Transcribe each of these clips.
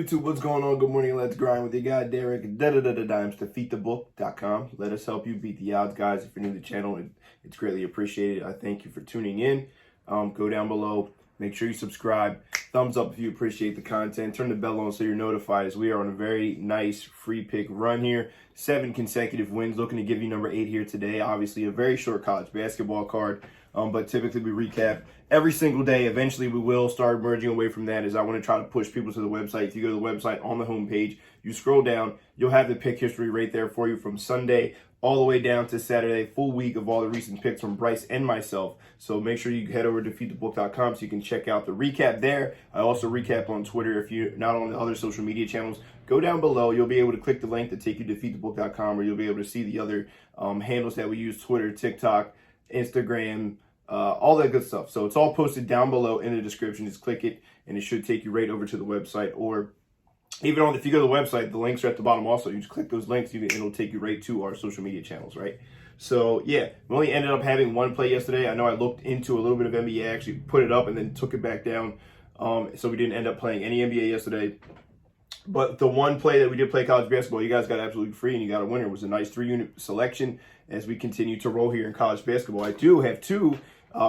YouTube? What's going on? Good morning. Let's grind with your guy, Derek. Dimes, defeatthebook.com. Let us help you beat the odds, guys. If you're new to the channel, it's greatly appreciated. I thank you for tuning in. Go down below. Make sure you subscribe. Thumbs up if you appreciate the content. Turn the bell on so you're notified, as we are on a very nice free pick run here. 7 consecutive wins. Looking to give you number 8 here today. Obviously, a very short college basketball card. But typically we recap every single day. Eventually we will start merging away from that, as I want to try to push people to the website. If you go to the website on the homepage, you scroll down, you'll have the pick history right there for you from Sunday all the way down to Saturday, full week of all the recent picks from Bryce and myself. So make sure you head over to defeatthebook.com so you can check out the recap there. I also recap on Twitter. If you're not on the other social media channels, go down below. You'll be able to click the link to take you to defeatthebook.com, or you'll be able to see the other handles that we use: Twitter, TikTok, Instagram, all that good stuff. So it's all posted down below in the description. Just click it and it should take you right over to the website. Or even if you go to the website, the links are at the bottom also. You just click those links and it'll take you right to our social media channels, right? So yeah, we only ended up having one play yesterday. I know I looked into a little bit of NBA, actually put it up and then took it back down. So we didn't end up playing any NBA yesterday. But the one play that we did play college basketball, you guys got absolutely free and you got a winner. It was a nice 3-unit selection as we continue to roll here in college basketball. I do have 2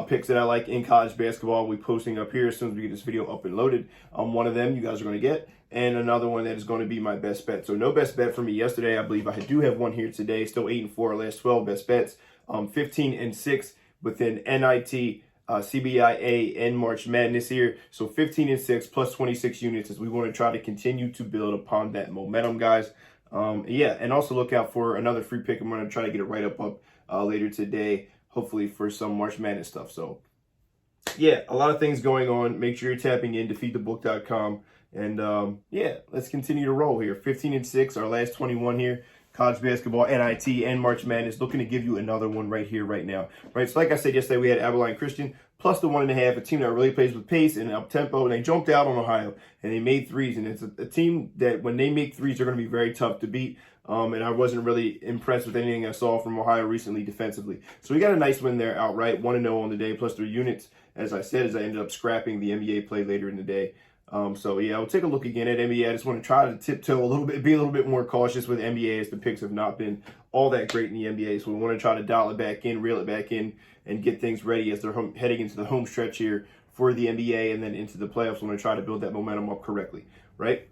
picks that I like in college basketball. We'll be posting up here as soon as we get this video up and loaded. One of them you guys are going to get, and another one that is going to be my best bet. So no best bet for me yesterday. I believe I do have one here today. Still 8-4, our last 12 best bets. 15-6 within NIT, CBIA, and March Madness here. So 15-6 plus 26 units, as we want to try to continue to build upon that momentum, guys. Yeah, and also look out for another free pick. I'm going to try to get it right up later today, hopefully for some March Madness stuff. So yeah, a lot of things going on. Make sure you're tapping in, defeatthebook.com. And yeah, let's continue to roll here. 15-6, our last 21 here. College basketball, NIT, and March Madness. Looking to give you another one right here, right now. Right, so like I said yesterday, we had Abilene Christian plus the 1.5, a team that really plays with pace and up-tempo, and they jumped out on Ohio, and they made threes. And it's a team that when they make threes, they're going to be very tough to beat. And I wasn't really impressed with anything I saw from Ohio recently defensively. So we got a nice win there outright, 1-0 on the day, plus 3 units. As I said, as I ended up scrapping the NBA play later in the day. So yeah, I'll take a look again at NBA. I just want to try to tiptoe a little bit, be a little bit more cautious with NBA, as the picks have not been all that great in the NBA. So we want to try to dial it back in, reel it back in, and get things ready as they're heading into the home stretch here for the NBA and then into the playoffs. We want to try to build that momentum up correctly, right?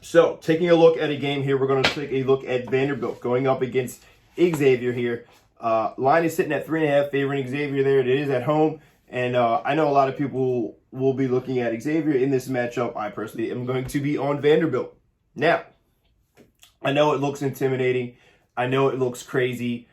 So taking a look at a game here, we're going to take a look at Vanderbilt going up against Xavier here. Line is sitting at 3.5, favoring Xavier there. It is at home. And I know a lot of people will be looking at Xavier in this matchup. I personally am going to be on Vanderbilt. Now, I know it looks intimidating. I know it looks crazy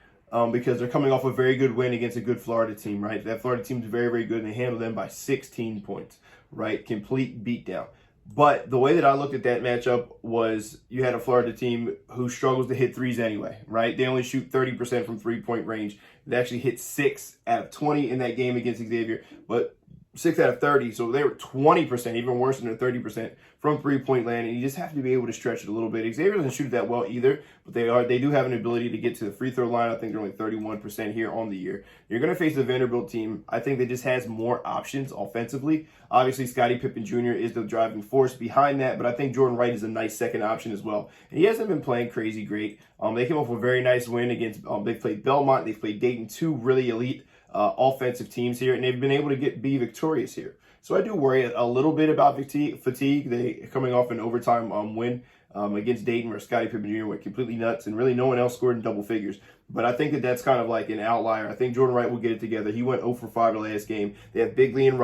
because they're coming off a very good win against a good Florida team, right? That Florida team is very, very good, and they handled them by 16 points, right? Complete beatdown. But the way that I looked at that matchup was you had a Florida team who struggles to hit threes anyway, right? They only shoot 30% from three-point range. They actually hit 6 out of 20 in that game against Xavier, but 6 out of 30, so they were 20%, even worse than their 30% from three-point land, and you just have to be able to stretch it a little bit. Xavier doesn't shoot that well either, but they do have an ability to get to the free throw line. I think they're only 31% here on the year. You're going to face the Vanderbilt team, I think, that just has more options offensively. Obviously, Scottie Pippen Jr. is the driving force behind that, but I think Jordan Wright is a nice second option as well. And he hasn't been playing crazy great. They came off with a very nice win against, they've played Belmont, they've played Dayton, 2 really elite offensive teams here, and they've been able to be victorious here. So I do worry a little bit about fatigue. They coming off an overtime win against Dayton, where Scottie Pippen Jr. went completely nuts, and really no one else scored in double figures. But I think that's kind of like an outlier. I think Jordan Wright will get it together. He went 0 for 5 the last game. They have big Liam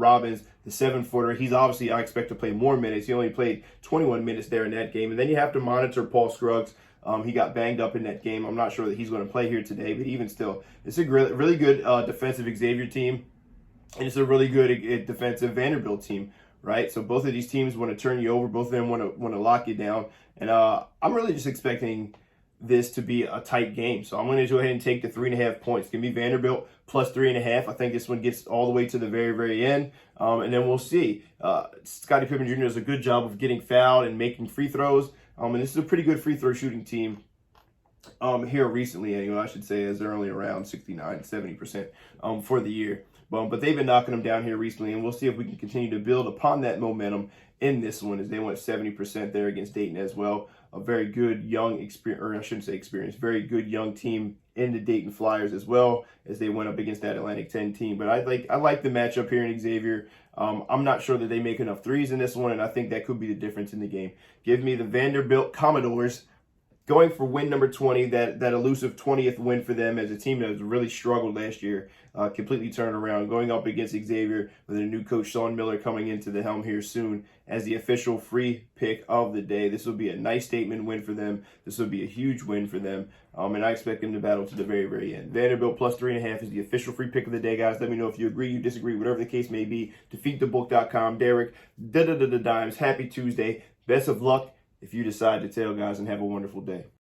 Robbins, the 7-footer. He's obviously, I expect to play more minutes. He only played 21 minutes there in that game. And then you have to monitor Paul Scruggs. He got banged up in that game. I'm not sure that he's going to play here today, but even still, it's a really good defensive Xavier team, and it's a really good defensive Vanderbilt team, right? So both of these teams want to turn you over. Both of them want to lock you down, and I'm really just expecting this to be a tight game. So I'm going to go ahead and take the 3.5 points. Give me Vanderbilt plus 3.5. I think this one gets all the way to the very, very end, and then we'll see. Scottie Pippen Jr. does a good job of getting fouled and making free throws. And this is a pretty good free throw shooting team here recently, anyway, I should say, as they're only around 69, 70% for the year. But they've been knocking them down here recently, and we'll see if we can continue to build upon that momentum in this one, as they went 70% there against Dayton as well. A very good young very good young team in the Dayton Flyers as well, as they went up against that Atlantic 10 team. But I like the matchup here in Xavier. I'm not sure that they make enough threes in this one, and I think that could be the difference in the game. Give me the Vanderbilt Commodores going for win number 20, that elusive 20th win for them, as a team that has really struggled last year, completely turned around, going up against Xavier with a new coach, Sean Miller, coming into the helm here soon as the official free pick of the day. This will be a nice statement win for them. This will be a huge win for them, and I expect them to battle to the very, very end. Vanderbilt plus 3.5 is the official free pick of the day, guys. Let me know if you agree, you disagree, whatever the case may be. Defeatthebook.com. Derek, Dimes. Happy Tuesday. Best of luck if you decide to tail, guys, and have a wonderful day.